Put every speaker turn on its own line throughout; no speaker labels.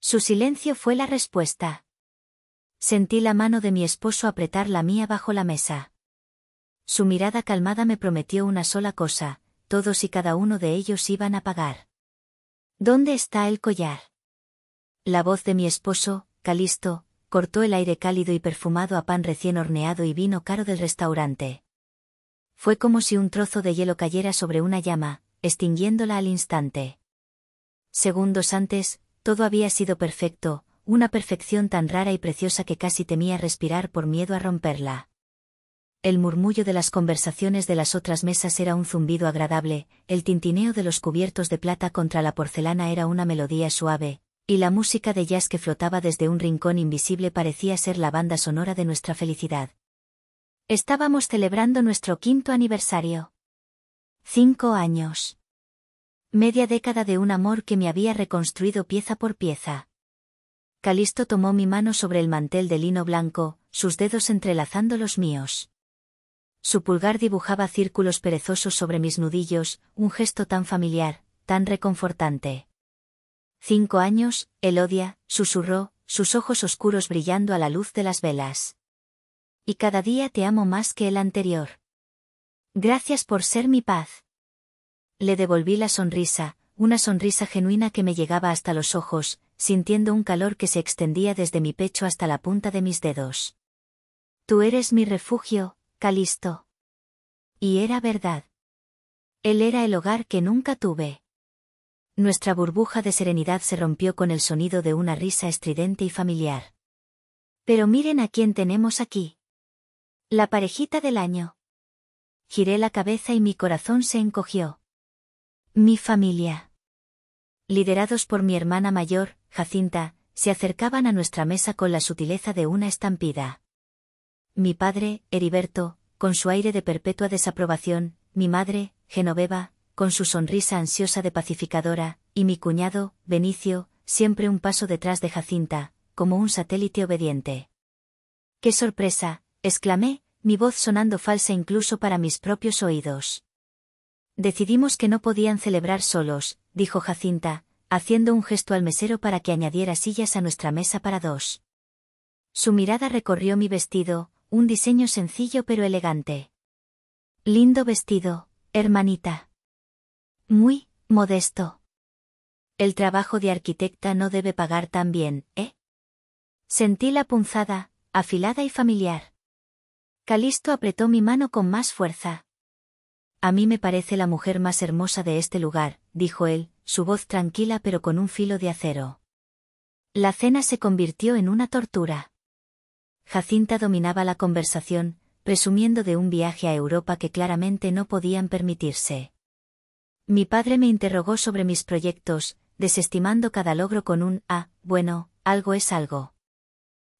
Su silencio fue la respuesta. Sentí la mano de mi esposo apretar la mía bajo la mesa. Su mirada calmada me prometió una sola cosa: todos y cada uno de ellos iban a pagar. ¿Dónde está el collar? La voz de mi esposo, Calisto, cortó el aire cálido y perfumado a pan recién horneado y vino caro del restaurante. Fue como si un trozo de hielo cayera sobre una llama, extinguiéndola al instante. Segundos antes, todo había sido perfecto, una perfección tan rara y preciosa que casi temía respirar por miedo a romperla. El murmullo de las conversaciones de las otras mesas era un zumbido agradable, el tintineo de los cubiertos de plata contra la porcelana era una melodía suave, y la música de jazz que flotaba desde un rincón invisible parecía ser la banda sonora de nuestra felicidad. Estábamos celebrando nuestro 5º aniversario. 5 años. Media década de un amor que me había reconstruido pieza por pieza. Calisto tomó mi mano sobre el mantel de lino blanco, sus dedos entrelazando los míos. Su pulgar dibujaba círculos perezosos sobre mis nudillos, un gesto tan familiar, tan reconfortante. 5 años, Elodia, susurró, sus ojos oscuros brillando a la luz de las velas. Y cada día te amo más que el anterior. Gracias por ser mi paz. Le devolví la sonrisa, una sonrisa genuina que me llegaba hasta los ojos, sintiendo un calor que se extendía desde mi pecho hasta la punta de mis dedos. Tú eres mi refugio, Calisto. Y era verdad. Él era el hogar que nunca tuve. Nuestra burbuja de serenidad se rompió con el sonido de una risa estridente y familiar. Pero miren a quién tenemos aquí. La parejita del año. Giré la cabeza y mi corazón se encogió. Mi familia. Liderados por mi hermana mayor, Jacinta, se acercaban a nuestra mesa con la sutileza de una estampida. Mi padre, Heriberto, con su aire de perpetua desaprobación, mi madre, Genoveva, con su sonrisa ansiosa de pacificadora, y mi cuñado, Benicio, siempre un paso detrás de Jacinta, como un satélite obediente. ¡Qué sorpresa!, exclamé, mi voz sonando falsa incluso para mis propios oídos. Decidimos que no podían celebrar solos, dijo Jacinta, haciendo un gesto al mesero para que añadiera sillas a nuestra mesa para 2. Su mirada recorrió mi vestido, un diseño sencillo pero elegante. Lindo vestido, hermanita. Muy modesto. El trabajo de arquitecta no debe pagar tan bien, ¿eh? Sentí la punzada, afilada y familiar. Calisto apretó mi mano con más fuerza. A mí me parece la mujer más hermosa de este lugar, dijo él, su voz tranquila pero con un filo de acero. La cena se convirtió en una tortura. Jacinta dominaba la conversación, presumiendo de un viaje a Europa que claramente no podían permitirse. Mi padre me interrogó sobre mis proyectos, desestimando cada logro con un bueno, algo es algo.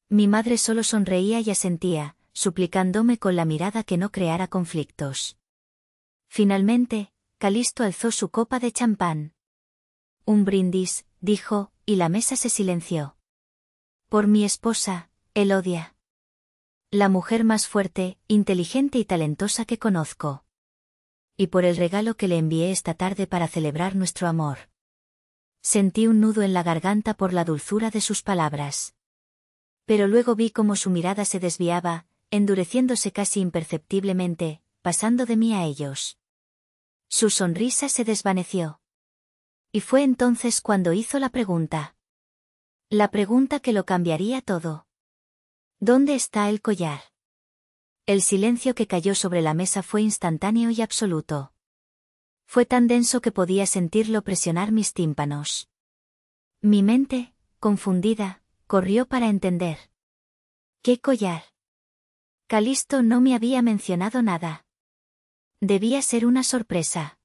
Mi madre solo sonreía y asentía, suplicándome con la mirada que no creara conflictos. Finalmente, Calisto alzó su copa de champán. Un brindis, dijo, y la mesa se silenció. Por mi esposa, Elodia. La mujer más fuerte, inteligente y talentosa que conozco. Y por el regalo que le envié esta tarde para celebrar nuestro amor. Sentí un nudo en la garganta por la dulzura de sus palabras. Pero luego vi cómo su mirada se desviaba, endureciéndose casi imperceptiblemente, pasando de mí a ellos. Su sonrisa se desvaneció. Y fue entonces cuando hizo la pregunta. La pregunta que lo cambiaría todo. ¿Dónde está el collar? El silencio que cayó sobre la mesa fue instantáneo y absoluto. Fue tan denso que podía sentirlo presionar mis tímpanos. Mi mente, confundida, corrió para entender. ¿Qué collar? Calisto no me había mencionado nada. Debía ser una sorpresa.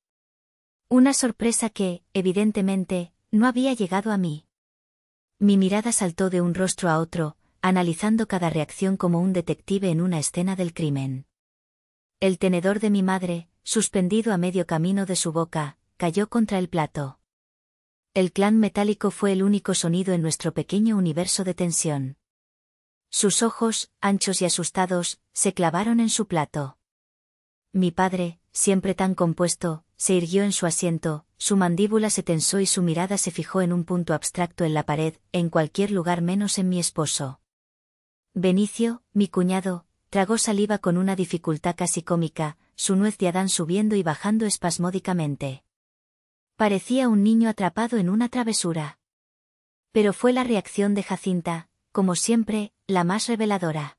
Una sorpresa que, evidentemente, no había llegado a mí. Mi mirada saltó de un rostro a otro, analizando cada reacción como un detective en una escena del crimen. El tenedor de mi madre, suspendido a medio camino de su boca, cayó contra el plato. El clan metálico fue el único sonido en nuestro pequeño universo de tensión. Sus ojos, anchos y asustados, se clavaron en su plato. Mi padre, siempre tan compuesto, se irguió en su asiento, su mandíbula se tensó y su mirada se fijó en un punto abstracto en la pared, en cualquier lugar menos en mi esposo. Benicio, mi cuñado, tragó saliva con una dificultad casi cómica, su nuez de Adán subiendo y bajando espasmódicamente. Parecía un niño atrapado en una travesura. Pero fue la reacción de Jacinta, como siempre, la más reveladora.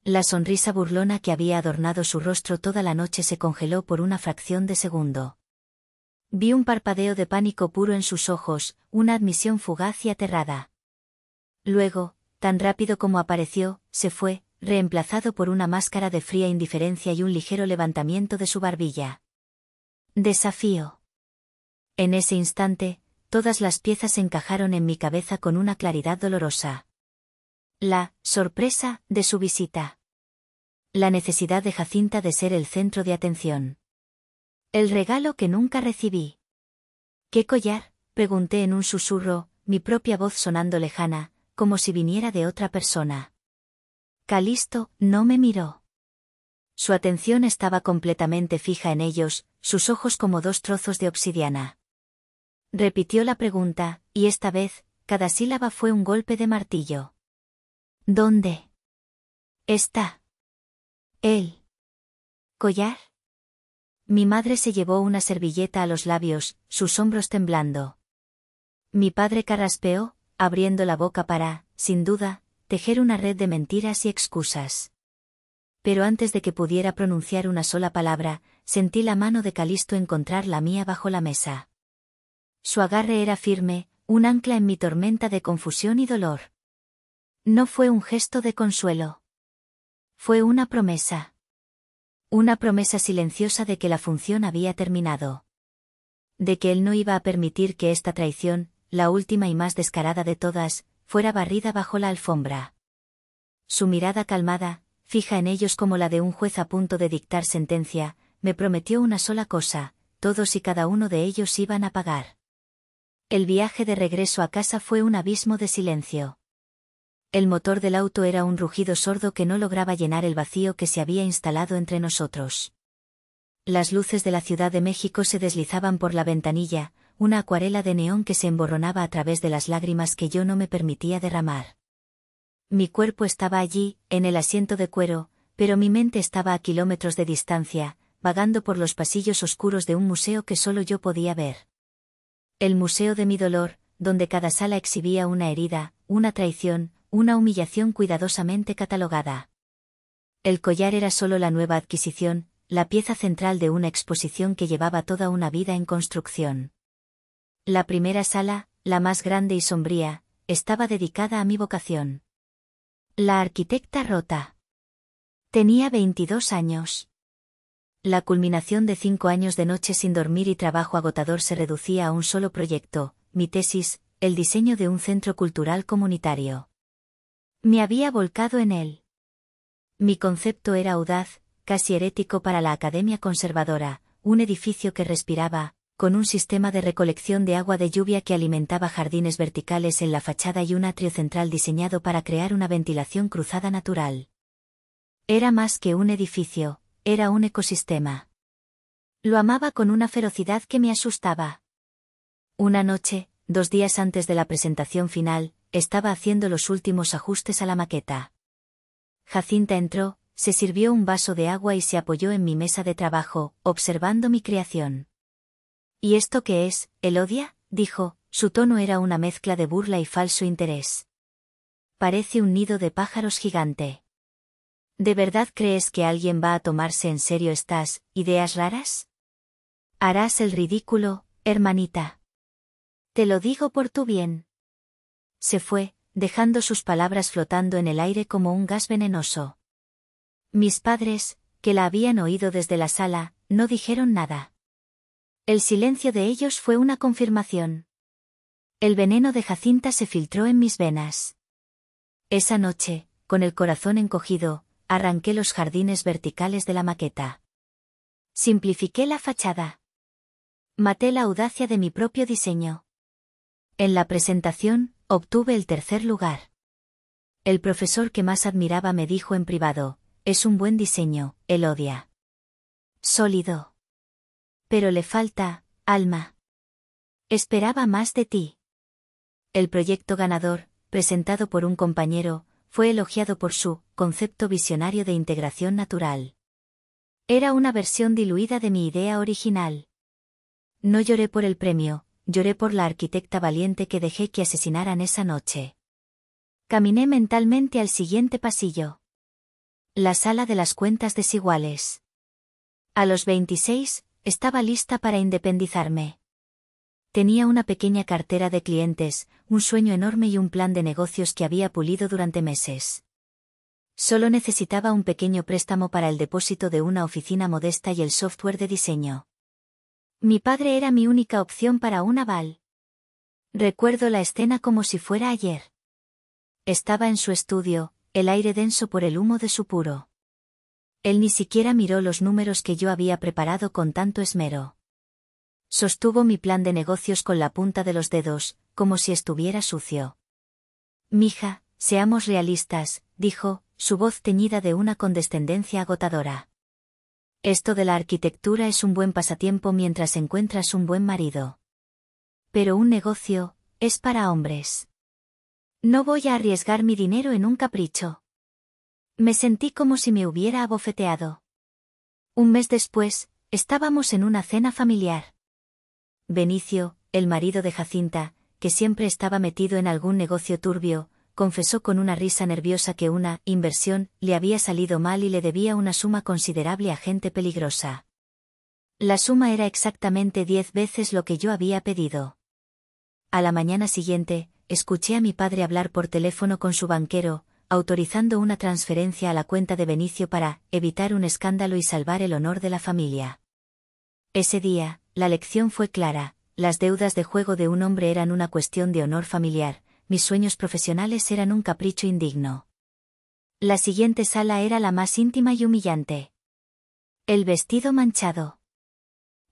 La sonrisa burlona que había adornado su rostro toda la noche se congeló por una fracción de segundo. Vi un parpadeo de pánico puro en sus ojos, una admisión fugaz y aterrada. Luego, tan rápido como apareció, se fue, reemplazado por una máscara de fría indiferencia y un ligero levantamiento de su barbilla. Desafío. En ese instante, todas las piezas encajaron en mi cabeza con una claridad dolorosa. La sorpresa de su visita. La necesidad de Jacinta de ser el centro de atención. El regalo que nunca recibí. ¿Qué collar?, pregunté en un susurro, mi propia voz sonando lejana, como si viniera de otra persona. Calisto no me miró. Su atención estaba completamente fija en ellos, sus ojos como dos trozos de obsidiana. Repitió la pregunta, y esta vez, cada sílaba fue un golpe de martillo. ¿Dónde está el collar? Mi madre se llevó una servilleta a los labios, sus hombros temblando. Mi padre carraspeó, abriendo la boca para, sin duda, tejer una red de mentiras y excusas. Pero antes de que pudiera pronunciar una sola palabra, sentí la mano de Calisto encontrar la mía bajo la mesa. Su agarre era firme, un ancla en mi tormenta de confusión y dolor. No fue un gesto de consuelo. Fue una promesa. Una promesa silenciosa de que la función había terminado. De que él no iba a permitir que esta traición, la última y más descarada de todas, fuera barrida bajo la alfombra. Su mirada calmada, fija en ellos como la de un juez a punto de dictar sentencia, me prometió una sola cosa: todos y cada uno de ellos iban a pagar. El viaje de regreso a casa fue un abismo de silencio. El motor del auto era un rugido sordo que no lograba llenar el vacío que se había instalado entre nosotros. Las luces de la Ciudad de México se deslizaban por la ventanilla, una acuarela de neón que se emborronaba a través de las lágrimas que yo no me permitía derramar. Mi cuerpo estaba allí, en el asiento de cuero, pero mi mente estaba a kilómetros de distancia, vagando por los pasillos oscuros de un museo que solo yo podía ver. El museo de mi dolor, donde cada sala exhibía una herida, una traición, una humillación cuidadosamente catalogada. El collar era solo la nueva adquisición, la pieza central de una exposición que llevaba toda una vida en construcción. La primera sala, la más grande y sombría, estaba dedicada a mi vocación. La arquitecta rota. Tenía 22 años. La culminación de 5 años de noche sin dormir y trabajo agotador se reducía a un solo proyecto, mi tesis, el diseño de un centro cultural comunitario. Me había volcado en él. Mi concepto era audaz, casi herético para la Academia Conservadora, un edificio que respiraba, con un sistema de recolección de agua de lluvia que alimentaba jardines verticales en la fachada y un atrio central diseñado para crear una ventilación cruzada natural. Era más que un edificio, era un ecosistema. Lo amaba con una ferocidad que me asustaba. Una noche, 2 días antes de la presentación final, estaba haciendo los últimos ajustes a la maqueta. Jacinta entró, se sirvió un vaso de agua y se apoyó en mi mesa de trabajo, observando mi creación. ¿Y esto qué es, Elodia?, dijo, su tono era una mezcla de burla y falso interés. Parece un nido de pájaros gigante. ¿De verdad crees que alguien va a tomarse en serio estas ideas raras? Harás el ridículo, hermanita. Te lo digo por tu bien. Se fue, dejando sus palabras flotando en el aire como un gas venenoso. Mis padres, que la habían oído desde la sala, no dijeron nada. El silencio de ellos fue una confirmación. El veneno de Jacinta se filtró en mis venas. Esa noche, con el corazón encogido, arranqué los jardines verticales de la maqueta. Simplifiqué la fachada. Maté la audacia de mi propio diseño. En la presentación, obtuve el 3er lugar. El profesor que más admiraba me dijo en privado: es un buen diseño, Elodia. Sólido. Pero le falta alma. Esperaba más de ti. El proyecto ganador, presentado por un compañero, fue elogiado por su concepto visionario de integración natural. Era una versión diluida de mi idea original. No lloré por el premio, lloré por la arquitecta valiente que dejé que asesinaran esa noche. Caminé mentalmente al siguiente pasillo. La sala de las cuentas desiguales. A los 26, estaba lista para independizarme. Tenía una pequeña cartera de clientes, un sueño enorme y un plan de negocios que había pulido durante meses. Solo necesitaba un pequeño préstamo para el depósito de una oficina modesta y el software de diseño. Mi padre era mi única opción para un aval. Recuerdo la escena como si fuera ayer. Estaba en su estudio, el aire denso por el humo de su puro. Él ni siquiera miró los números que yo había preparado con tanto esmero. Sostuvo mi plan de negocios con la punta de los dedos, como si estuviera sucio. Mija, seamos realistas, dijo, su voz teñida de una condescendencia agotadora. Esto de la arquitectura es un buen pasatiempo mientras encuentras un buen marido. Pero un negocio, es para hombres. No voy a arriesgar mi dinero en un capricho. Me sentí como si me hubiera abofeteado. Un mes después, estábamos en una cena familiar. Benicio, el marido de Jacinta, que siempre estaba metido en algún negocio turbio, confesó con una risa nerviosa que una inversión le había salido mal y le debía una suma considerable a gente peligrosa. La suma era exactamente 10 veces lo que yo había pedido. A la mañana siguiente, escuché a mi padre hablar por teléfono con su banquero, autorizando una transferencia a la cuenta de Benicio para evitar un escándalo y salvar el honor de la familia. Ese día, la lección fue clara: las deudas de juego de un hombre eran una cuestión de honor familiar, mis sueños profesionales eran un capricho indigno. La siguiente sala era la más íntima y humillante. El vestido manchado.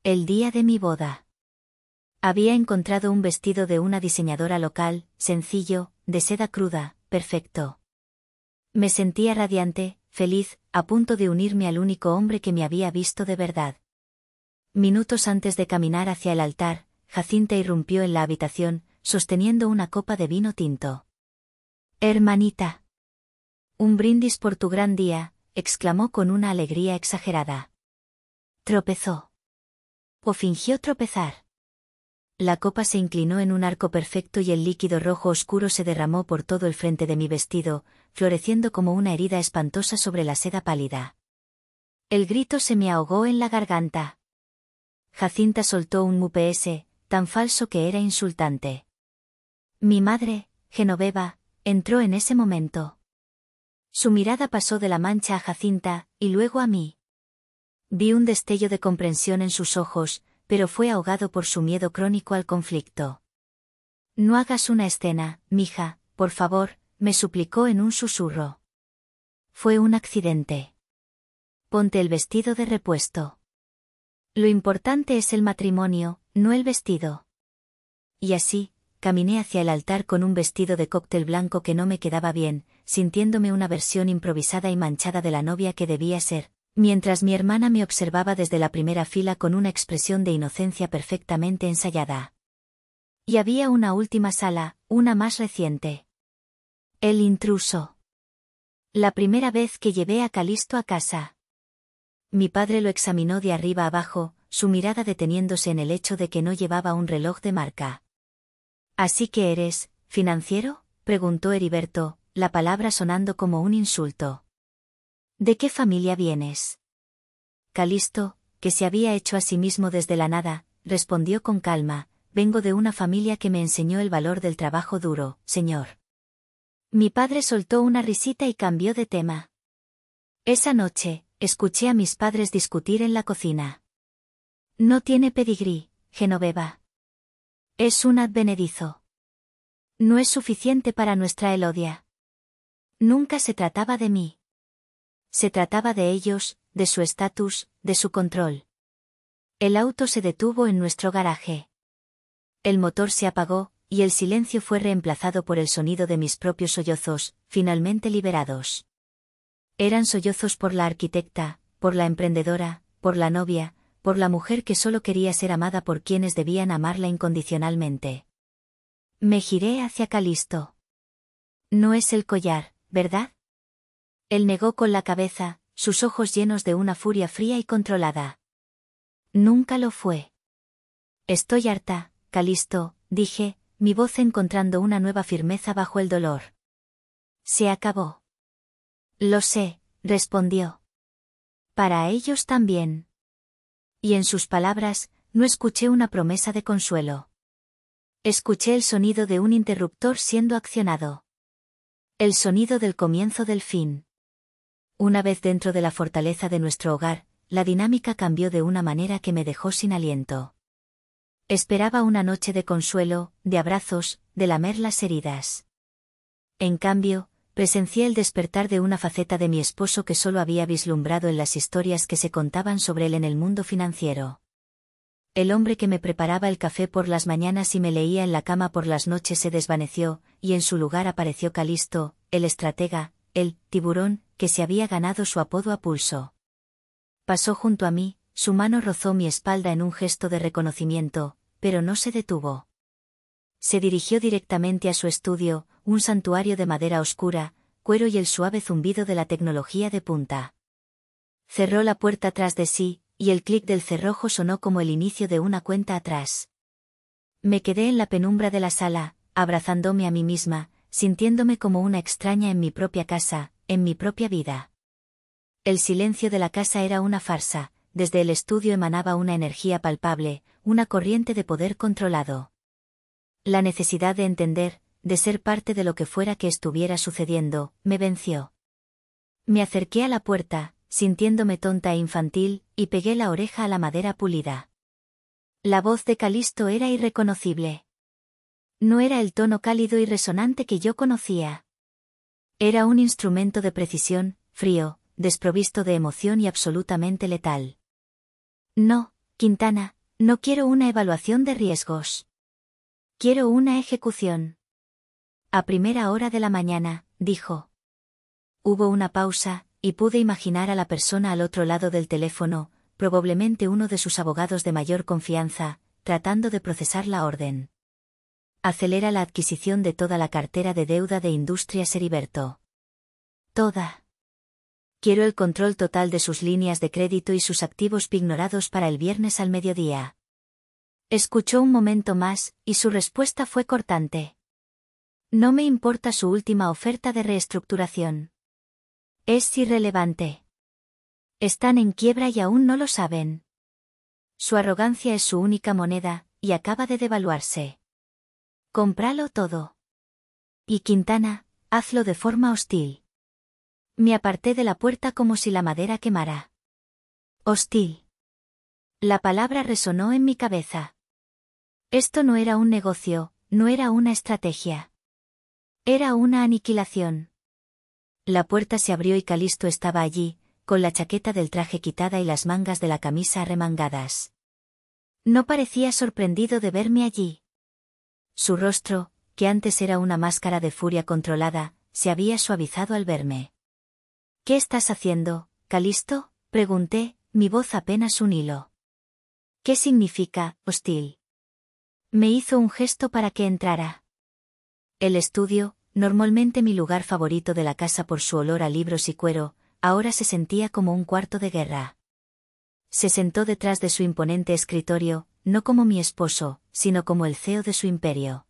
El día de mi boda. Había encontrado un vestido de una diseñadora local, sencillo, de seda cruda, perfecto. Me sentía radiante, feliz, a punto de unirme al único hombre que me había visto de verdad. Minutos antes de caminar hacia el altar, Jacinta irrumpió en la habitación, sosteniendo una copa de vino tinto. «Hermanita. Un brindis por tu gran día», exclamó con una alegría exagerada. Tropezó. O fingió tropezar. La copa se inclinó en un arco perfecto y el líquido rojo oscuro se derramó por todo el frente de mi vestido, floreciendo como una herida espantosa sobre la seda pálida. El grito se me ahogó en la garganta. Jacinta soltó un mups, tan falso que era insultante. Mi madre, Genoveva, entró en ese momento. Su mirada pasó de la mancha a Jacinta, y luego a mí. Vi un destello de comprensión en sus ojos, pero fue ahogado por su miedo crónico al conflicto. «No hagas una escena, mija, por favor», me suplicó en un susurro. «Fue un accidente. Ponte el vestido de repuesto. Lo importante es el matrimonio, no el vestido». Y así, caminé hacia el altar con un vestido de cóctel blanco que no me quedaba bien, sintiéndome una versión improvisada y manchada de la novia que debía ser, mientras mi hermana me observaba desde la primera fila con una expresión de inocencia perfectamente ensayada. Y había una última sala, una más reciente. El intruso. La primera vez que llevé a Calisto a casa. Mi padre lo examinó de arriba abajo, su mirada deteniéndose en el hecho de que no llevaba un reloj de marca. «¿Así que eres financiero?», preguntó Heriberto, la palabra sonando como un insulto. «¿De qué familia vienes?». Calisto, que se había hecho a sí mismo desde la nada, respondió con calma: «Vengo de una familia que me enseñó el valor del trabajo duro, señor». Mi padre soltó una risita y cambió de tema. Esa noche, escuché a mis padres discutir en la cocina. «No tiene pedigrí, Genoveva. Es un advenedizo. No es suficiente para nuestra Elodia». Nunca se trataba de mí. Se trataba de ellos, de su estatus, de su control. El auto se detuvo en nuestro garaje. El motor se apagó, y el silencio fue reemplazado por el sonido de mis propios sollozos, finalmente liberados. Eran sollozos por la arquitecta, por la emprendedora, por la novia, por la mujer que solo quería ser amada por quienes debían amarla incondicionalmente. Me giré hacia Calisto. No es el collar, ¿verdad? Él negó con la cabeza, sus ojos llenos de una furia fría y controlada. Nunca lo fue. Estoy harta, Calisto, dije, mi voz encontrando una nueva firmeza bajo el dolor. Se acabó. Lo sé, respondió. Para ellos también. Y en sus palabras, no escuché una promesa de consuelo. Escuché el sonido de un interruptor siendo accionado. El sonido del comienzo del fin. Una vez dentro de la fortaleza de nuestro hogar, la dinámica cambió de una manera que me dejó sin aliento. Esperaba una noche de consuelo, de abrazos, de lamer las heridas. En cambio, presencié el despertar de una faceta de mi esposo que solo había vislumbrado en las historias que se contaban sobre él en el mundo financiero. El hombre que me preparaba el café por las mañanas y me leía en la cama por las noches se desvaneció, y en su lugar apareció Calisto, el estratega, el tiburón, que se había ganado su apodo a pulso. Pasó junto a mí, su mano rozó mi espalda en un gesto de reconocimiento, pero no se detuvo. Se dirigió directamente a su estudio, un santuario de madera oscura, cuero y el suave zumbido de la tecnología de punta. Cerró la puerta tras de sí, y el clic del cerrojo sonó como el inicio de una cuenta atrás. Me quedé en la penumbra de la sala, abrazándome a mí misma, sintiéndome como una extraña en mi propia casa, en mi propia vida. El silencio de la casa era una farsa, desde el estudio emanaba una energía palpable, una corriente de poder controlado. La necesidad de entender, de ser parte de lo que fuera que estuviera sucediendo, me venció. Me acerqué a la puerta, sintiéndome tonta e infantil, y pegué la oreja a la madera pulida. La voz de Calisto era irreconocible. No era el tono cálido y resonante que yo conocía. Era un instrumento de precisión, frío, desprovisto de emoción y absolutamente letal. No, Quintana, no quiero una evaluación de riesgos. Quiero una ejecución. A primera hora de la mañana, dijo. Hubo una pausa, y pude imaginar a la persona al otro lado del teléfono, probablemente uno de sus abogados de mayor confianza, tratando de procesar la orden. Acelera la adquisición de toda la cartera de deuda de Industrias Heriberto. Toda. Quiero el control total de sus líneas de crédito y sus activos pignorados para el viernes al mediodía. Escuchó un momento más, y su respuesta fue cortante. No me importa su última oferta de reestructuración. Es irrelevante. Están en quiebra y aún no lo saben. Su arrogancia es su única moneda, y acaba de devaluarse. Cómpralo todo. Y Quintana, hazlo de forma hostil. Me aparté de la puerta como si la madera quemara. Hostil. La palabra resonó en mi cabeza. Esto no era un negocio, no era una estrategia. Era una aniquilación. La puerta se abrió y Calisto estaba allí, con la chaqueta del traje quitada y las mangas de la camisa arremangadas. No parecía sorprendido de verme allí. Su rostro, que antes era una máscara de furia controlada, se había suavizado al verme. ¿Qué estás haciendo, Calisto?, pregunté, mi voz apenas un hilo. ¿Qué significa, hostil? Me hizo un gesto para que entrara. El estudio, normalmente mi lugar favorito de la casa por su olor a libros y cuero, ahora se sentía como un cuarto de guerra. Se sentó detrás de su imponente escritorio, no como mi esposo, sino como el CEO de su imperio.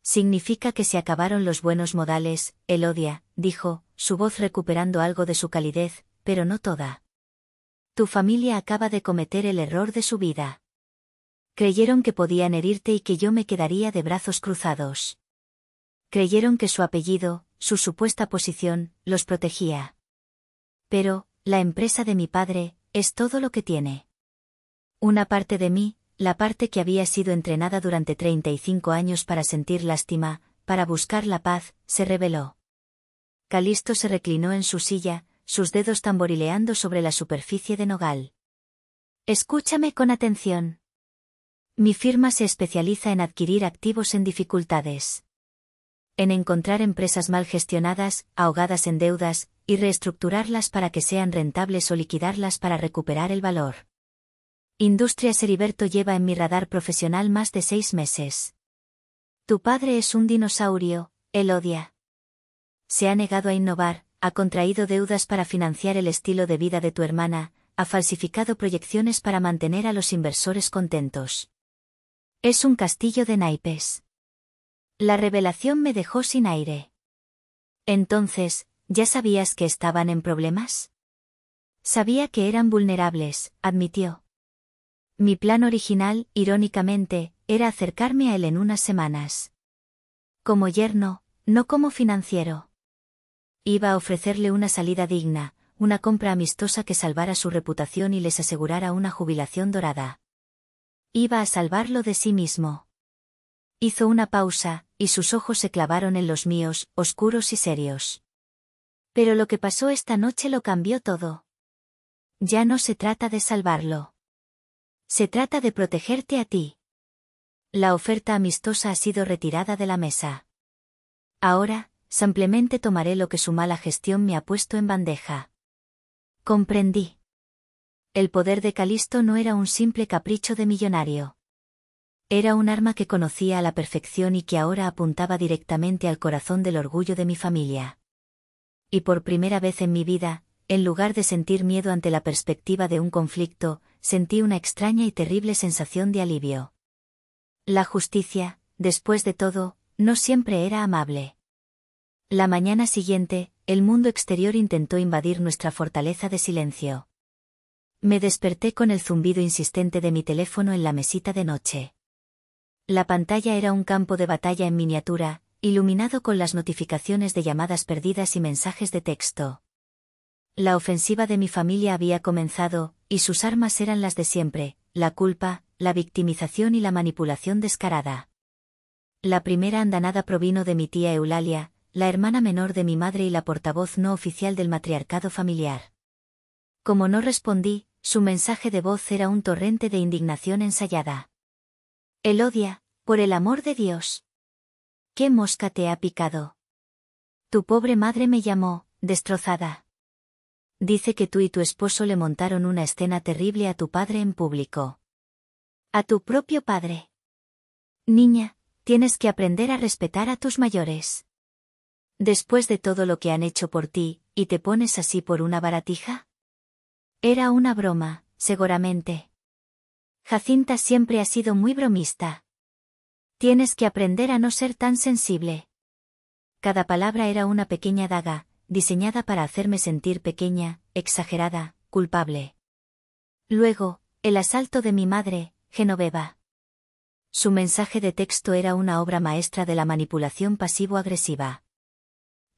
Significa que se acabaron los buenos modales, Elodia, dijo, su voz recuperando algo de su calidez, pero no toda. Tu familia acaba de cometer el error de su vida. Creyeron que podían herirte y que yo me quedaría de brazos cruzados. Creyeron que su apellido, su supuesta posición, los protegía. Pero, la empresa de mi padre, es todo lo que tiene. Una parte de mí, la parte que había sido entrenada durante 35 años para sentir lástima, para buscar la paz, se rebeló. Calisto se reclinó en su silla, sus dedos tamborileando sobre la superficie de nogal. Escúchame con atención. Mi firma se especializa en adquirir activos en dificultades. En encontrar empresas mal gestionadas, ahogadas en deudas, y reestructurarlas para que sean rentables o liquidarlas para recuperar el valor. Industrias Heriberto lleva en mi radar profesional más de 6 meses. Tu padre es un dinosaurio, él odia. Se ha negado a innovar, ha contraído deudas para financiar el estilo de vida de tu hermana, ha falsificado proyecciones para mantener a los inversores contentos. Es un castillo de naipes. La revelación me dejó sin aire. Entonces, ¿ya sabías que estaban en problemas? Sabía que eran vulnerables, admitió. Mi plan original, irónicamente, era acercarme a él en unas semanas. Como yerno, no como financiero. Iba a ofrecerle una salida digna, una compra amistosa que salvara su reputación y les asegurara una jubilación dorada. Iba a salvarlo de sí mismo. Hizo una pausa, y sus ojos se clavaron en los míos, oscuros y serios. Pero lo que pasó esta noche lo cambió todo. Ya no se trata de salvarlo. Se trata de protegerte a ti. La oferta amistosa ha sido retirada de la mesa. Ahora, simplemente tomaré lo que su mala gestión me ha puesto en bandeja. Comprendí. El poder de Calisto no era un simple capricho de millonario. Era un arma que conocía a la perfección y que ahora apuntaba directamente al corazón del orgullo de mi familia. Y por primera vez en mi vida, en lugar de sentir miedo ante la perspectiva de un conflicto, sentí una extraña y terrible sensación de alivio. La justicia, después de todo, no siempre era amable. La mañana siguiente, el mundo exterior intentó invadir nuestra fortaleza de silencio. Me desperté con el zumbido insistente de mi teléfono en la mesita de noche. La pantalla era un campo de batalla en miniatura, iluminado con las notificaciones de llamadas perdidas y mensajes de texto. La ofensiva de mi familia había comenzado, y sus armas eran las de siempre, la culpa, la victimización y la manipulación descarada. La primera andanada provino de mi tía Eulalia, la hermana menor de mi madre y la portavoz no oficial del matriarcado familiar. Como no respondí, su mensaje de voz era un torrente de indignación ensayada. Elodia, por el amor de Dios. ¿Qué mosca te ha picado? Tu pobre madre me llamó, destrozada. Dice que tú y tu esposo le montaron una escena terrible a tu padre en público. A tu propio padre. Niña, tienes que aprender a respetar a tus mayores. Después de todo lo que han hecho por ti, ¿y te pones así por una baratija? Era una broma, seguramente. Jacinta siempre ha sido muy bromista. Tienes que aprender a no ser tan sensible. Cada palabra era una pequeña daga, diseñada para hacerme sentir pequeña, exagerada, culpable. Luego, el asalto de mi madre, Genoveva. Su mensaje de texto era una obra maestra de la manipulación pasivo-agresiva.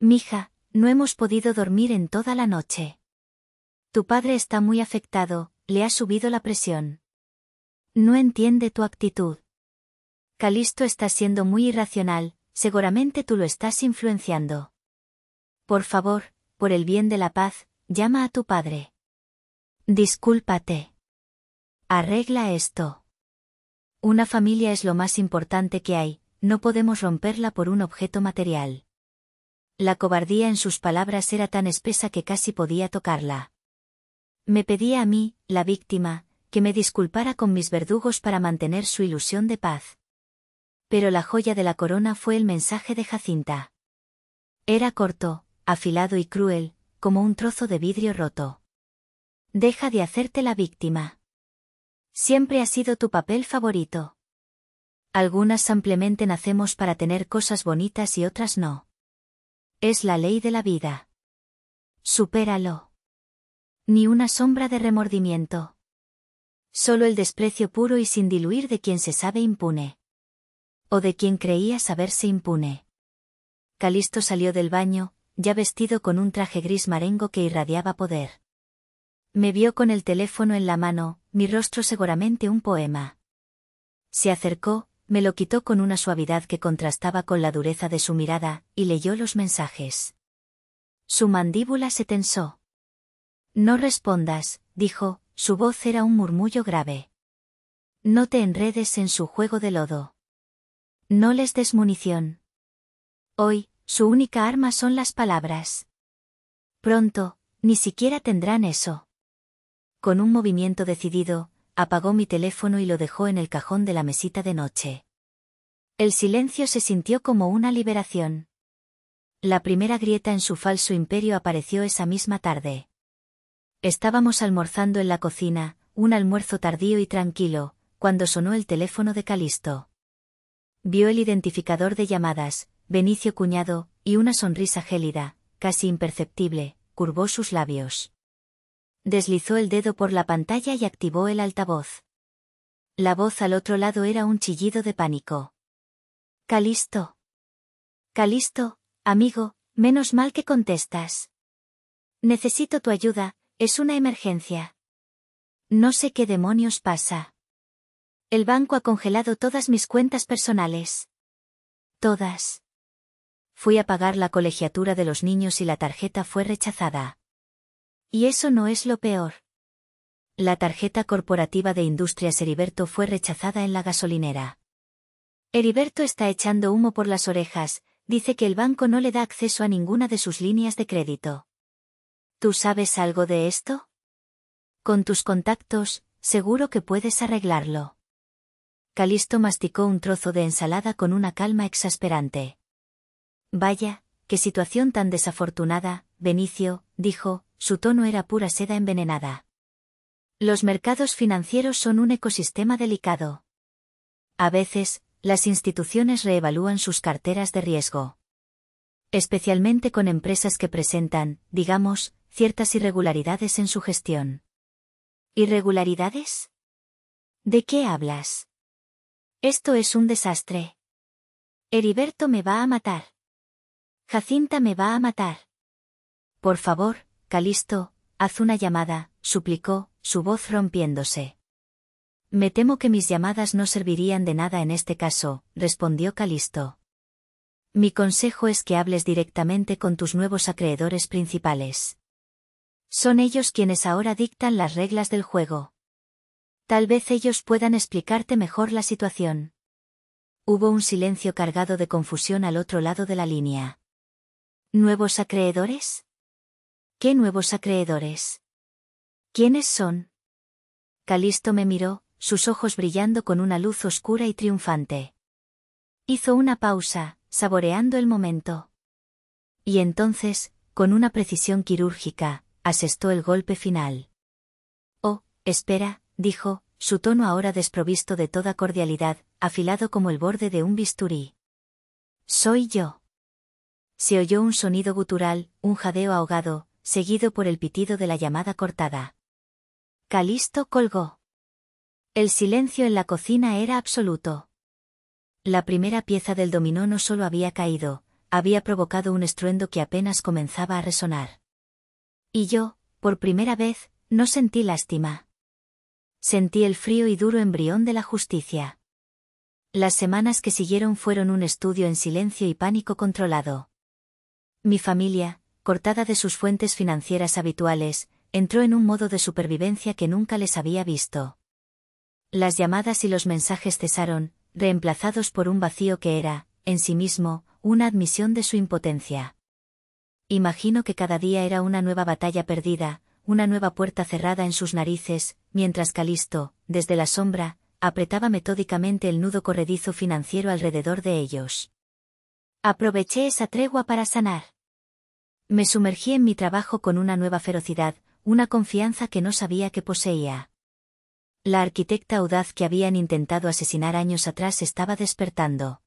Mija, no hemos podido dormir en toda la noche. Tu padre está muy afectado, le ha subido la presión. No entiende tu actitud. Calisto está siendo muy irracional, seguramente tú lo estás influenciando. Por favor, por el bien de la paz, llama a tu padre. Discúlpate. Arregla esto. Una familia es lo más importante que hay, no podemos romperla por un objeto material. La cobardía en sus palabras era tan espesa que casi podía tocarla. Me pedía a mí, la víctima, que me disculpara con mis verdugos para mantener su ilusión de paz. Pero la joya de la corona fue el mensaje de Jacinta. Era corto, afilado y cruel, como un trozo de vidrio roto. Deja de hacerte la víctima. Siempre ha sido tu papel favorito. Algunas simplemente nacemos para tener cosas bonitas y otras no. Es la ley de la vida. Supéralo. Ni una sombra de remordimiento. Solo el desprecio puro y sin diluir de quien se sabe impune. O de quien creía saberse impune. Calisto salió del baño, ya vestido con un traje gris marengo que irradiaba poder. Me vio con el teléfono en la mano, mi rostro seguramente un poema. Se acercó, me lo quitó con una suavidad que contrastaba con la dureza de su mirada, y leyó los mensajes. Su mandíbula se tensó. No respondas, dijo, su voz era un murmullo grave. No te enredes en su juego de lodo. No les des munición. Hoy, su única arma son las palabras. Pronto, ni siquiera tendrán eso. Con un movimiento decidido, apagó mi teléfono y lo dejó en el cajón de la mesita de noche. El silencio se sintió como una liberación. La primera grieta en su falso imperio apareció esa misma tarde. Estábamos almorzando en la cocina, un almuerzo tardío y tranquilo, cuando sonó el teléfono de Calisto. Vio el identificador de llamadas, Benicio Cuñado, y una sonrisa gélida, casi imperceptible, curvó sus labios. Deslizó el dedo por la pantalla y activó el altavoz. La voz al otro lado era un chillido de pánico. Calisto. Calisto, amigo, menos mal que contestas. Necesito tu ayuda, es una emergencia. No sé qué demonios pasa. El banco ha congelado todas mis cuentas personales. Todas. Fui a pagar la colegiatura de los niños y la tarjeta fue rechazada. Y eso no es lo peor. La tarjeta corporativa de Industrias Heriberto fue rechazada en la gasolinera. Heriberto está echando humo por las orejas, dice que el banco no le da acceso a ninguna de sus líneas de crédito. ¿Tú sabes algo de esto? Con tus contactos, seguro que puedes arreglarlo. Calisto masticó un trozo de ensalada con una calma exasperante. Vaya, qué situación tan desafortunada, Benicio, dijo, su tono era pura seda envenenada. Los mercados financieros son un ecosistema delicado. A veces, las instituciones reevalúan sus carteras de riesgo. Especialmente con empresas que presentan, digamos, ciertas irregularidades en su gestión. ¿Irregularidades? ¿De qué hablas? Esto es un desastre. Heriberto me va a matar. Jacinta me va a matar. Por favor, Calisto, haz una llamada, suplicó, su voz rompiéndose. Me temo que mis llamadas no servirían de nada en este caso, respondió Calisto. Mi consejo es que hables directamente con tus nuevos acreedores principales. Son ellos quienes ahora dictan las reglas del juego. Tal vez ellos puedan explicarte mejor la situación. Hubo un silencio cargado de confusión al otro lado de la línea. ¿Nuevos acreedores? ¿Qué nuevos acreedores? ¿Quiénes son? Calisto me miró, sus ojos brillando con una luz oscura y triunfante. Hizo una pausa, saboreando el momento. Y entonces, con una precisión quirúrgica, asestó el golpe final. Oh, espera, dijo, su tono ahora desprovisto de toda cordialidad, afilado como el borde de un bisturí. Soy yo. Se oyó un sonido gutural, un jadeo ahogado, seguido por el pitido de la llamada cortada. Calisto colgó. El silencio en la cocina era absoluto. La primera pieza del dominó no solo había caído, había provocado un estruendo que apenas comenzaba a resonar. Y yo, por primera vez, no sentí lástima. Sentí el frío y duro embrión de la justicia. Las semanas que siguieron fueron un estudio en silencio y pánico controlado. Mi familia, cortada de sus fuentes financieras habituales, entró en un modo de supervivencia que nunca les había visto. Las llamadas y los mensajes cesaron, reemplazados por un vacío que era, en sí mismo, una admisión de su impotencia. Imagino que cada día era una nueva batalla perdida, una nueva puerta cerrada en sus narices, mientras Calisto, desde la sombra, apretaba metódicamente el nudo corredizo financiero alrededor de ellos. Aproveché esa tregua para sanar. Me sumergí en mi trabajo con una nueva ferocidad, una confianza que no sabía que poseía. La arquitecta audaz que habían intentado asesinar años atrás estaba despertando.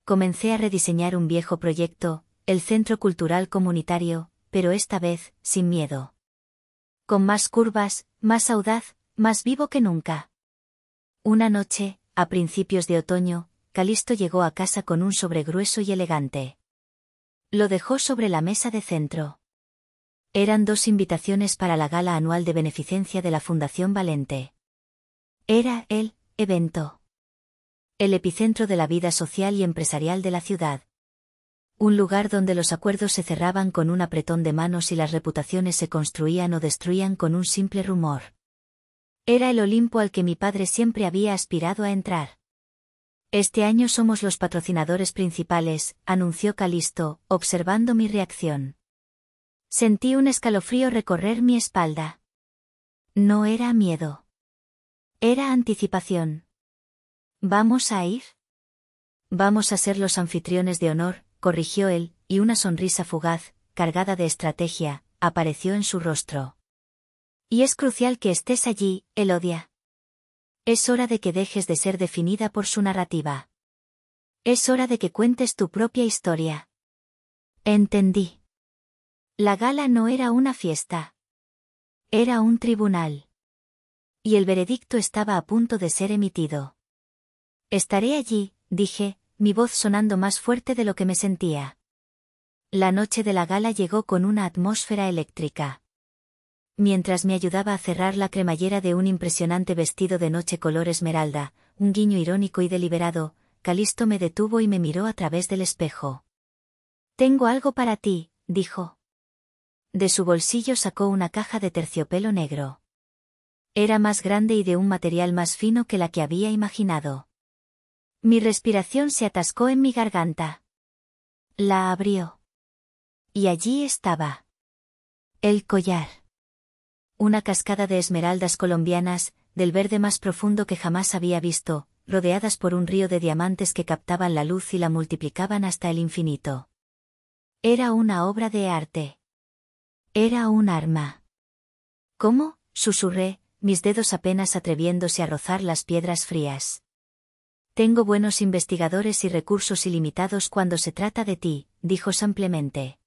Comencé a rediseñar un viejo proyecto, el Centro Cultural Comunitario, pero esta vez, sin miedo. Con más curvas, más audaz, más vivo que nunca. Una noche, a principios de otoño, Calisto llegó a casa con un sobre grueso y elegante. Lo dejó sobre la mesa de centro. Eran 2 invitaciones para la gala anual de beneficencia de la Fundación Valente. Era el evento. El epicentro de la vida social y empresarial de la ciudad. Un lugar donde los acuerdos se cerraban con un apretón de manos y las reputaciones se construían o destruían con un simple rumor. Era el Olimpo al que mi padre siempre había aspirado a entrar. Este año somos los patrocinadores principales, anunció Calisto, observando mi reacción. Sentí un escalofrío recorrer mi espalda. No era miedo. Era anticipación. ¿Vamos a ir? Vamos a ser los anfitriones de honor, corrigió él, y una sonrisa fugaz, cargada de estrategia, apareció en su rostro. Y es crucial que estés allí, Elodia. Es hora de que dejes de ser definida por su narrativa. Es hora de que cuentes tu propia historia. Entendí. La gala no era una fiesta. Era un tribunal. Y el veredicto estaba a punto de ser emitido. Estaré allí, dije, mi voz sonando más fuerte de lo que me sentía. La noche de la gala llegó con una atmósfera eléctrica. Mientras me ayudaba a cerrar la cremallera de un impresionante vestido de noche color esmeralda, un guiño irónico y deliberado, Calisto me detuvo y me miró a través del espejo. «Tengo algo para ti», dijo. De su bolsillo sacó una caja de terciopelo negro. Era más grande y de un material más fino que la que había imaginado. Mi respiración se atascó en mi garganta. La abrió. Y allí estaba. El collar. Una cascada de esmeraldas colombianas, del verde más profundo que jamás había visto, rodeadas por un río de diamantes que captaban la luz y la multiplicaban hasta el infinito. Era una obra de arte. Era un arma. ¿Cómo?, susurré, mis dedos apenas atreviéndose a rozar las piedras frías. Tengo buenos investigadores y recursos ilimitados cuando se trata de ti, dijo simplemente.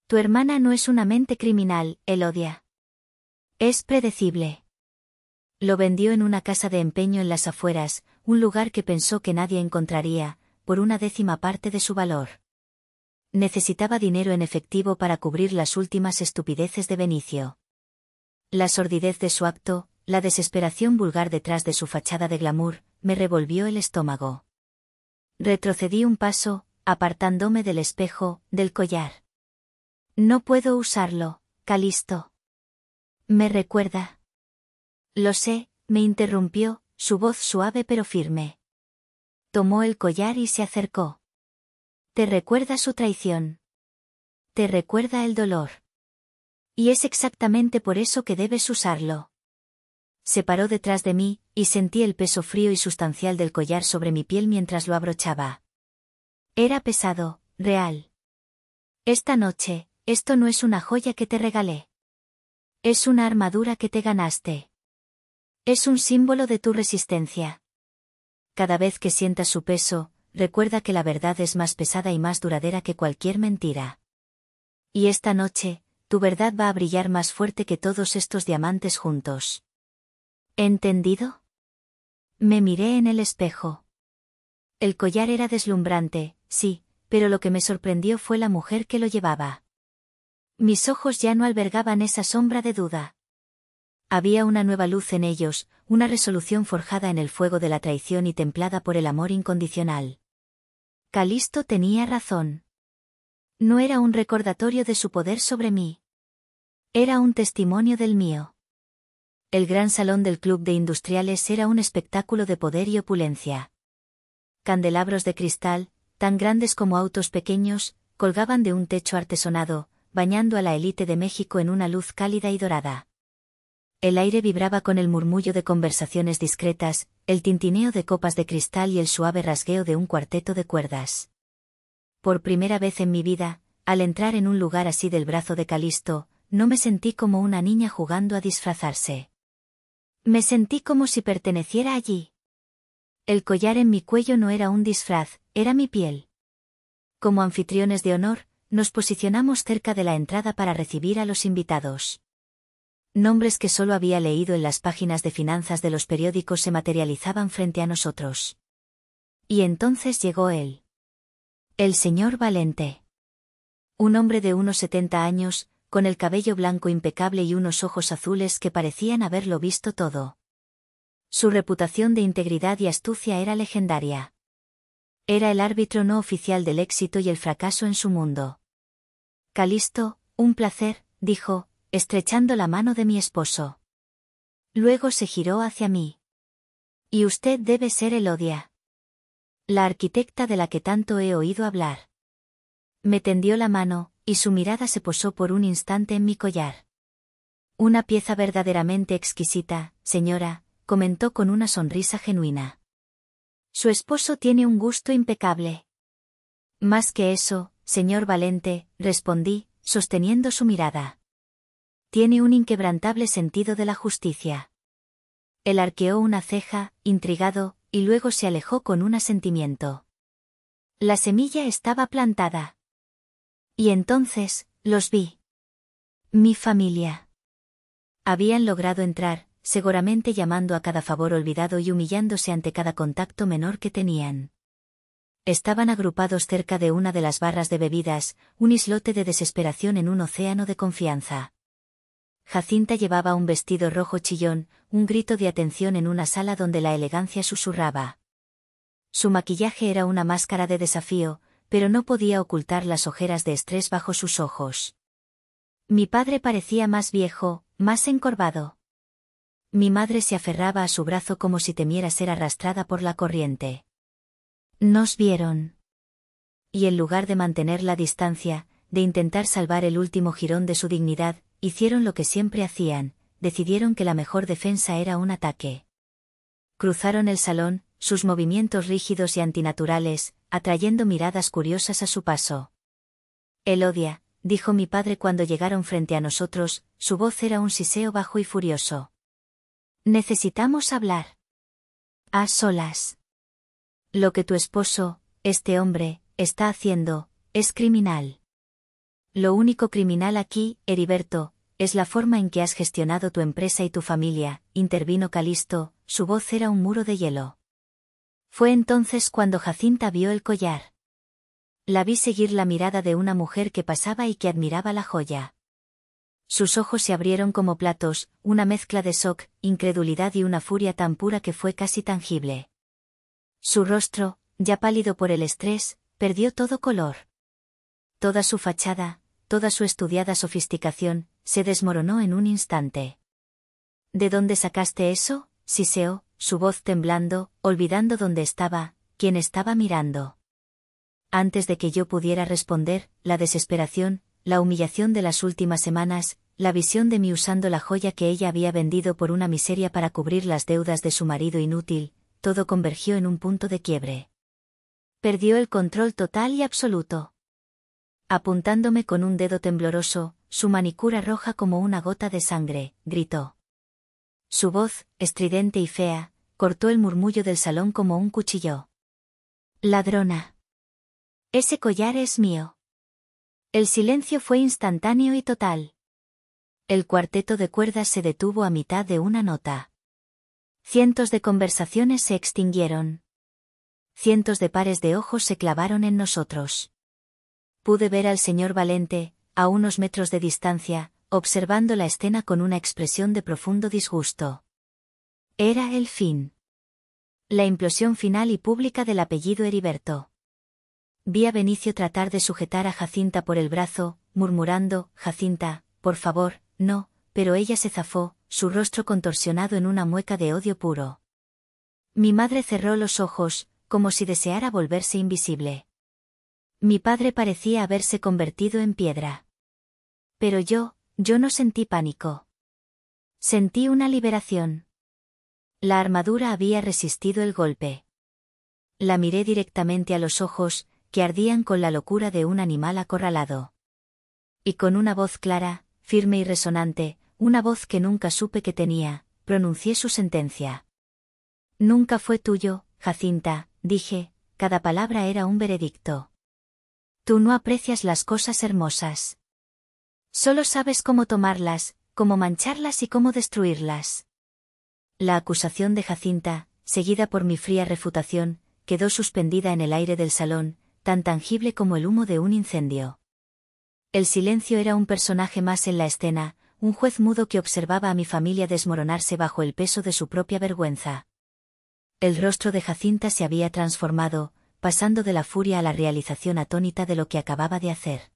Tu hermana no es una mente criminal, Elodia. Es predecible. Lo vendió en una casa de empeño en las afueras, un lugar que pensó que nadie encontraría, por una 10ª parte de su valor. Necesitaba dinero en efectivo para cubrir las últimas estupideces de Benicio. La sordidez de su acto, la desesperación vulgar detrás de su fachada de glamour, me revolvió el estómago. Retrocedí un paso, apartándome del espejo, del collar. No puedo usarlo, Calisto. ¿Me recuerda? Lo sé, me interrumpió, su voz suave pero firme. Tomó el collar y se acercó. Te recuerda su traición. Te recuerda el dolor. Y es exactamente por eso que debes usarlo. Se paró detrás de mí, y sentí el peso frío y sustancial del collar sobre mi piel mientras lo abrochaba. Era pesado, real. Esta noche, esto no es una joya que te regalé. Es una armadura que te ganaste. Es un símbolo de tu resistencia. Cada vez que sientas su peso, recuerda que la verdad es más pesada y más duradera que cualquier mentira. Y esta noche, tu verdad va a brillar más fuerte que todos estos diamantes juntos. ¿Entendido? Me miré en el espejo. El collar era deslumbrante, sí, pero lo que me sorprendió fue la mujer que lo llevaba. Mis ojos ya no albergaban esa sombra de duda. Había una nueva luz en ellos, una resolución forjada en el fuego de la traición y templada por el amor incondicional. Calisto tenía razón. No era un recordatorio de su poder sobre mí. Era un testimonio del mío. El gran salón del club de industriales era un espectáculo de poder y opulencia. Candelabros de cristal, tan grandes como autos pequeños, colgaban de un techo artesonado, bañando a la élite de México en una luz cálida y dorada. El aire vibraba con el murmullo de conversaciones discretas, el tintineo de copas de cristal y el suave rasgueo de un cuarteto de cuerdas. Por primera vez en mi vida, al entrar en un lugar así del brazo de Calisto, no me sentí como una niña jugando a disfrazarse. Me sentí como si perteneciera allí. El collar en mi cuello no era un disfraz, era mi piel. Como anfitriones de honor, nos posicionamos cerca de la entrada para recibir a los invitados. Nombres que solo había leído en las páginas de finanzas de los periódicos se materializaban frente a nosotros. Y entonces llegó él. El señor Valente. Un hombre de unos 70 años, con el cabello blanco impecable y unos ojos azules que parecían haberlo visto todo. Su reputación de integridad y astucia era legendaria. Era el árbitro no oficial del éxito y el fracaso en su mundo. Calisto, un placer, dijo, estrechando la mano de mi esposo. Luego se giró hacia mí. Y usted debe ser Elodia. La arquitecta de la que tanto he oído hablar. Me tendió la mano, y su mirada se posó por un instante en mi collar. Una pieza verdaderamente exquisita, señora, comentó con una sonrisa genuina. Su esposo tiene un gusto impecable. Más que eso, señor Valente, respondí, sosteniendo su mirada. Tiene un inquebrantable sentido de la justicia. Él arqueó una ceja, intrigado, y luego se alejó con un asentimiento. La semilla estaba plantada. Y entonces, los vi. Mi familia. Habían logrado entrar, seguramente llamando a cada favor olvidado y humillándose ante cada contacto menor que tenían. Estaban agrupados cerca de una de las barras de bebidas, un islote de desesperación en un océano de confianza. Jacinta llevaba un vestido rojo chillón, un grito de atención en una sala donde la elegancia susurraba. Su maquillaje era una máscara de desafío, pero no podía ocultar las ojeras de estrés bajo sus ojos. Mi padre parecía más viejo, más encorvado. Mi madre se aferraba a su brazo como si temiera ser arrastrada por la corriente. Nos vieron. Y en lugar de mantener la distancia, de intentar salvar el último jirón de su dignidad, hicieron lo que siempre hacían, decidieron que la mejor defensa era un ataque. Cruzaron el salón, sus movimientos rígidos y antinaturales, atrayendo miradas curiosas a su paso. Elodia, dijo mi padre cuando llegaron frente a nosotros, su voz era un siseo bajo y furioso. Necesitamos hablar. A solas. Lo que tu esposo, este hombre, está haciendo, es criminal. Lo único criminal aquí, Heriberto, es la forma en que has gestionado tu empresa y tu familia, intervino Calisto, su voz era un muro de hielo. Fue entonces cuando Jacinta vio el collar. La vi seguir la mirada de una mujer que pasaba y que admiraba la joya. Sus ojos se abrieron como platos, una mezcla de shock, incredulidad y una furia tan pura que fue casi tangible. Su rostro, ya pálido por el estrés, perdió todo color. Toda su fachada, toda su estudiada sofisticación, se desmoronó en un instante. ¿De dónde sacaste eso?, siseó, su voz temblando, olvidando dónde estaba, quién estaba mirando. Antes de que yo pudiera responder, la desesperación, la humillación de las últimas semanas, la visión de mí usando la joya que ella había vendido por una miseria para cubrir las deudas de su marido inútil, todo convergió en un punto de quiebre. Perdió el control total y absoluto. Apuntándome con un dedo tembloroso, su manicura roja como una gota de sangre, gritó. Su voz, estridente y fea, cortó el murmullo del salón como un cuchillo. Ladrona. Ese collar es mío. El silencio fue instantáneo y total. El cuarteto de cuerdas se detuvo a mitad de una nota. Cientos de conversaciones se extinguieron. Cientos de pares de ojos se clavaron en nosotros. Pude ver al señor Valente, a unos metros de distancia, observando la escena con una expresión de profundo disgusto. Era el fin. La implosión final y pública del apellido Heriberto. Vi a Benicio tratar de sujetar a Jacinta por el brazo, murmurando, Jacinta, por favor, no, pero ella se zafó, su rostro contorsionado en una mueca de odio puro. Mi madre cerró los ojos, como si deseara volverse invisible. Mi padre parecía haberse convertido en piedra. Pero yo no sentí pánico. Sentí una liberación. La armadura había resistido el golpe. La miré directamente a los ojos, que ardían con la locura de un animal acorralado. Y con una voz clara, firme y resonante, una voz que nunca supe que tenía, pronuncié su sentencia. Nunca fue tuyo, Jacinta, dije, cada palabra era un veredicto. Tú no aprecias las cosas hermosas. Solo sabes cómo tomarlas, cómo mancharlas y cómo destruirlas. La acusación de Jacinta, seguida por mi fría refutación, quedó suspendida en el aire del salón, tan tangible como el humo de un incendio. El silencio era un personaje más en la escena, un juez mudo que observaba a mi familia desmoronarse bajo el peso de su propia vergüenza. El rostro de Jacinta se había transformado, pasando de la furia a la realización atónita de lo que acababa de hacer.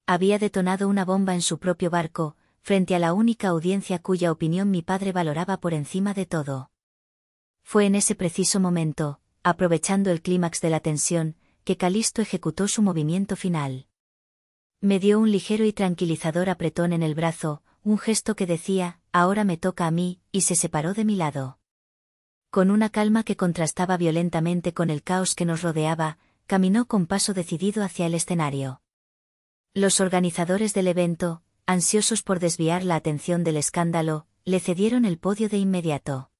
Había detonado una bomba en su propio barco, frente a la única audiencia cuya opinión mi padre valoraba por encima de todo. Fue en ese preciso momento, aprovechando el clímax de la tensión, que Calisto ejecutó su movimiento final. Me dio un ligero y tranquilizador apretón en el brazo, un gesto que decía, ahora me toca a mí, y se separó de mi lado. Con una calma que contrastaba violentamente con el caos que nos rodeaba, caminó con paso decidido hacia el escenario. Los organizadores del evento, ansiosos por desviar la atención del escándalo, le cedieron el podio de inmediato.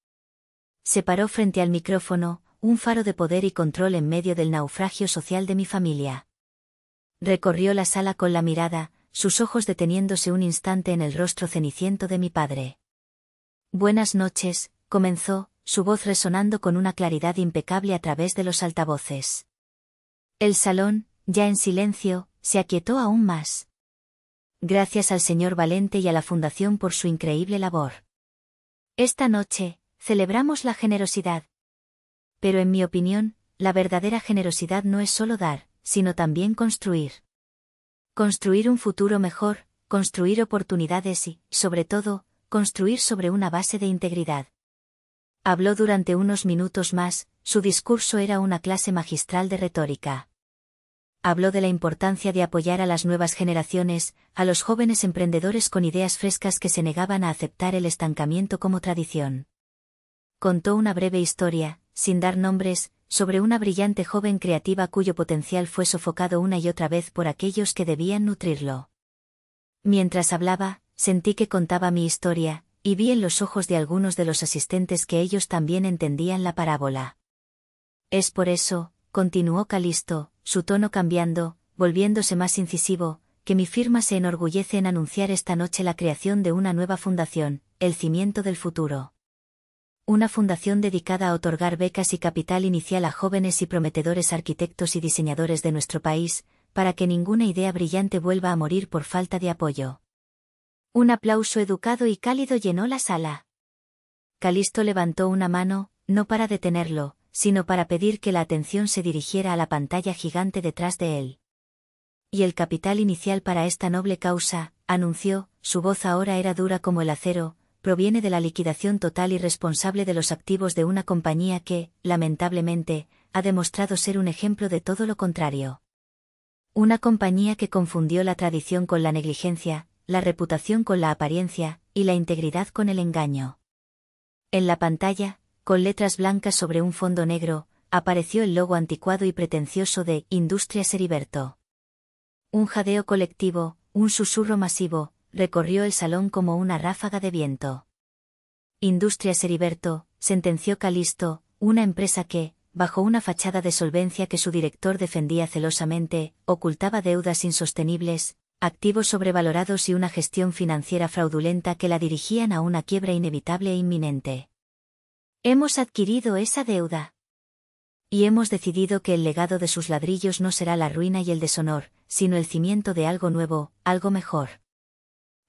Se paró frente al micrófono, un faro de poder y control en medio del naufragio social de mi familia. Recorrió la sala con la mirada, sus ojos deteniéndose un instante en el rostro ceniciento de mi padre. Buenas noches, comenzó, su voz resonando con una claridad impecable a través de los altavoces. El salón, ya en silencio, se aquietó aún más. Gracias al señor Valente y a la Fundación por su increíble labor. Esta noche, celebramos la generosidad. Pero en mi opinión, la verdadera generosidad no es solo dar, sino también construir. Construir un futuro mejor, construir oportunidades y, sobre todo, construir sobre una base de integridad. Habló durante unos minutos más, su discurso era una clase magistral de retórica. Habló de la importancia de apoyar a las nuevas generaciones, a los jóvenes emprendedores con ideas frescas que se negaban a aceptar el estancamiento como tradición. Contó una breve historia, sin dar nombres, sobre una brillante joven creativa cuyo potencial fue sofocado una y otra vez por aquellos que debían nutrirlo. Mientras hablaba, sentí que contaba mi historia, y vi en los ojos de algunos de los asistentes que ellos también entendían la parábola. Es por eso, continuó Calisto, su tono cambiando, volviéndose más incisivo, que mi firma se enorgullece en anunciar esta noche la creación de una nueva fundación, el cimiento del futuro. Una fundación dedicada a otorgar becas y capital inicial a jóvenes y prometedores arquitectos y diseñadores de nuestro país, para que ninguna idea brillante vuelva a morir por falta de apoyo. Un aplauso educado y cálido llenó la sala. Calisto levantó una mano, no para detenerlo, sino para pedir que la atención se dirigiera a la pantalla gigante detrás de él. Y el capital inicial para esta noble causa, anunció, su voz ahora era dura como el acero, proviene de la liquidación total y responsable de los activos de una compañía que, lamentablemente, ha demostrado ser un ejemplo de todo lo contrario. Una compañía que confundió la tradición con la negligencia, la reputación con la apariencia, y la integridad con el engaño. En la pantalla, con letras blancas sobre un fondo negro, apareció el logo anticuado y pretencioso de Industrias Heriberto. Un jadeo colectivo, un susurro masivo, recorrió el salón como una ráfaga de viento. Industrias Heriberto, sentenció Calisto, una empresa que, bajo una fachada de solvencia que su director defendía celosamente, ocultaba deudas insostenibles, activos sobrevalorados y una gestión financiera fraudulenta que la dirigían a una quiebra inevitable e inminente. Hemos adquirido esa deuda. Y hemos decidido que el legado de sus ladrillos no será la ruina y el deshonor, sino el cimiento de algo nuevo, algo mejor.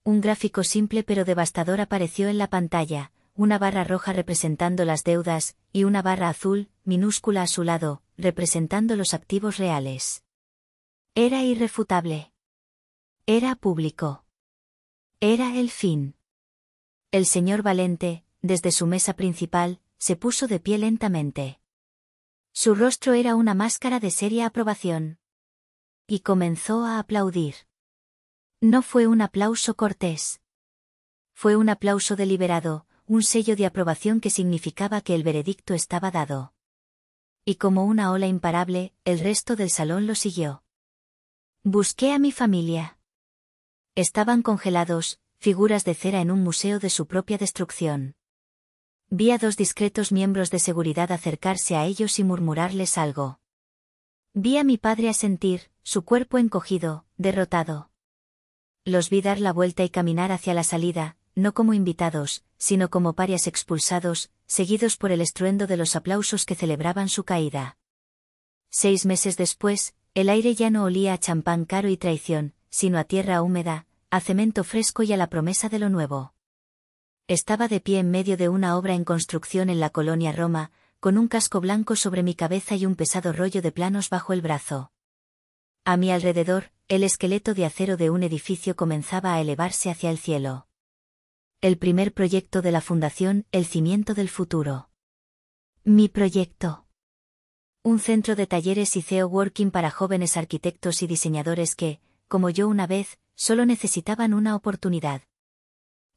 Un gráfico simple pero devastador apareció en la pantalla, una barra roja representando las deudas, y una barra azul, minúscula a su lado, representando los activos reales. Era irrefutable. Era público. Era el fin. El señor Valente, desde su mesa principal, se puso de pie lentamente. Su rostro era una máscara de seria aprobación. Y comenzó a aplaudir. No fue un aplauso cortés. Fue un aplauso deliberado, un sello de aprobación que significaba que el veredicto estaba dado. Y como una ola imparable, el resto del salón lo siguió. Busqué a mi familia. Estaban congelados, figuras de cera en un museo de su propia destrucción. Vi a dos discretos miembros de seguridad acercarse a ellos y murmurarles algo. Vi a mi padre asentir, su cuerpo encogido, derrotado. Los vi dar la vuelta y caminar hacia la salida, no como invitados, sino como parias expulsados, seguidos por el estruendo de los aplausos que celebraban su caída. 6 meses después, el aire ya no olía a champán caro y traición, sino a tierra húmeda, a cemento fresco y a la promesa de lo nuevo. Estaba de pie en medio de una obra en construcción en la colonia Roma, con un casco blanco sobre mi cabeza y un pesado rollo de planos bajo el brazo. A mi alrededor, el esqueleto de acero de un edificio comenzaba a elevarse hacia el cielo. El primer proyecto de la fundación, el cimiento del futuro. Mi proyecto. Un centro de talleres y coworking para jóvenes arquitectos y diseñadores que, como yo una vez, solo necesitaban una oportunidad.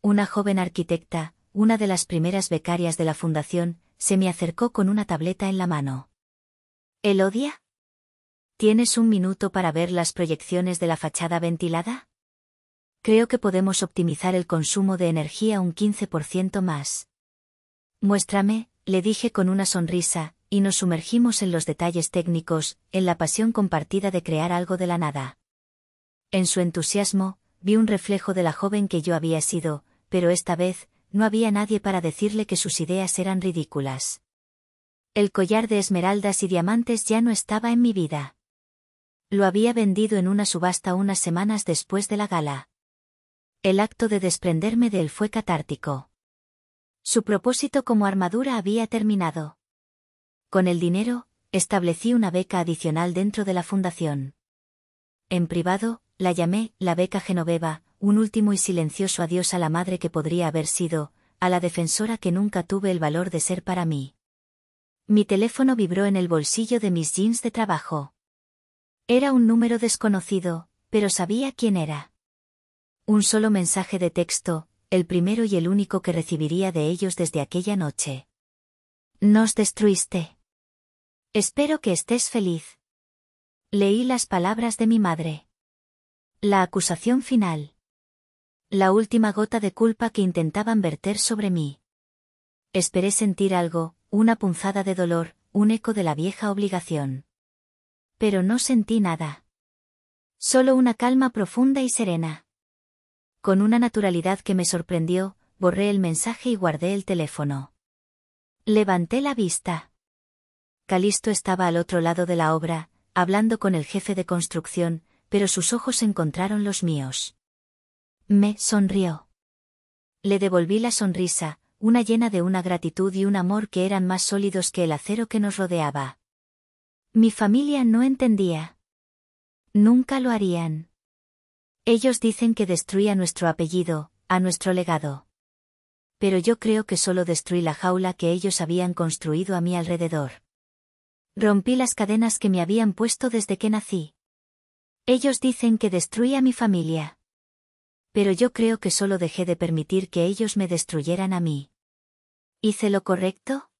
Una joven arquitecta, una de las primeras becarias de la fundación, se me acercó con una tableta en la mano. ¿Elodia? ¿Tienes un minuto para ver las proyecciones de la fachada ventilada? Creo que podemos optimizar el consumo de energía un 15% más. Muéstrame, le dije con una sonrisa, y nos sumergimos en los detalles técnicos, en la pasión compartida de crear algo de la nada. En su entusiasmo, vi un reflejo de la joven que yo había sido, pero esta vez, no había nadie para decirle que sus ideas eran ridículas. El collar de esmeraldas y diamantes ya no estaba en mi vida. Lo había vendido en una subasta unas semanas después de la gala. El acto de desprenderme de él fue catártico. Su propósito como armadura había terminado. Con el dinero, establecí una beca adicional dentro de la fundación. En privado, la llamé la beca Genoveva, un último y silencioso adiós a la madre que podría haber sido, a la defensora que nunca tuve el valor de ser para mí. Mi teléfono vibró en el bolsillo de mis jeans de trabajo. Era un número desconocido, pero sabía quién era. Un solo mensaje de texto, el primero y el único que recibiría de ellos desde aquella noche. Nos destruiste. Espero que estés feliz. Leí las palabras de mi madre. La acusación final. La última gota de culpa que intentaban verter sobre mí. Esperé sentir algo, una punzada de dolor, un eco de la vieja obligación. Pero no sentí nada. Solo una calma profunda y serena. Con una naturalidad que me sorprendió, borré el mensaje y guardé el teléfono. Levanté la vista. Calisto estaba al otro lado de la obra, hablando con el jefe de construcción, pero sus ojos encontraron los míos. Me sonrió. Le devolví la sonrisa, una llena de una gratitud y un amor que eran más sólidos que el acero que nos rodeaba. Mi familia no entendía. Nunca lo harían. Ellos dicen que destruí a nuestro apellido, a nuestro legado. Pero yo creo que solo destruí la jaula que ellos habían construido a mi alrededor. Rompí las cadenas que me habían puesto desde que nací. Ellos dicen que destruí a mi familia. Pero yo creo que solo dejé de permitir que ellos me destruyeran a mí. ¿Hice lo correcto?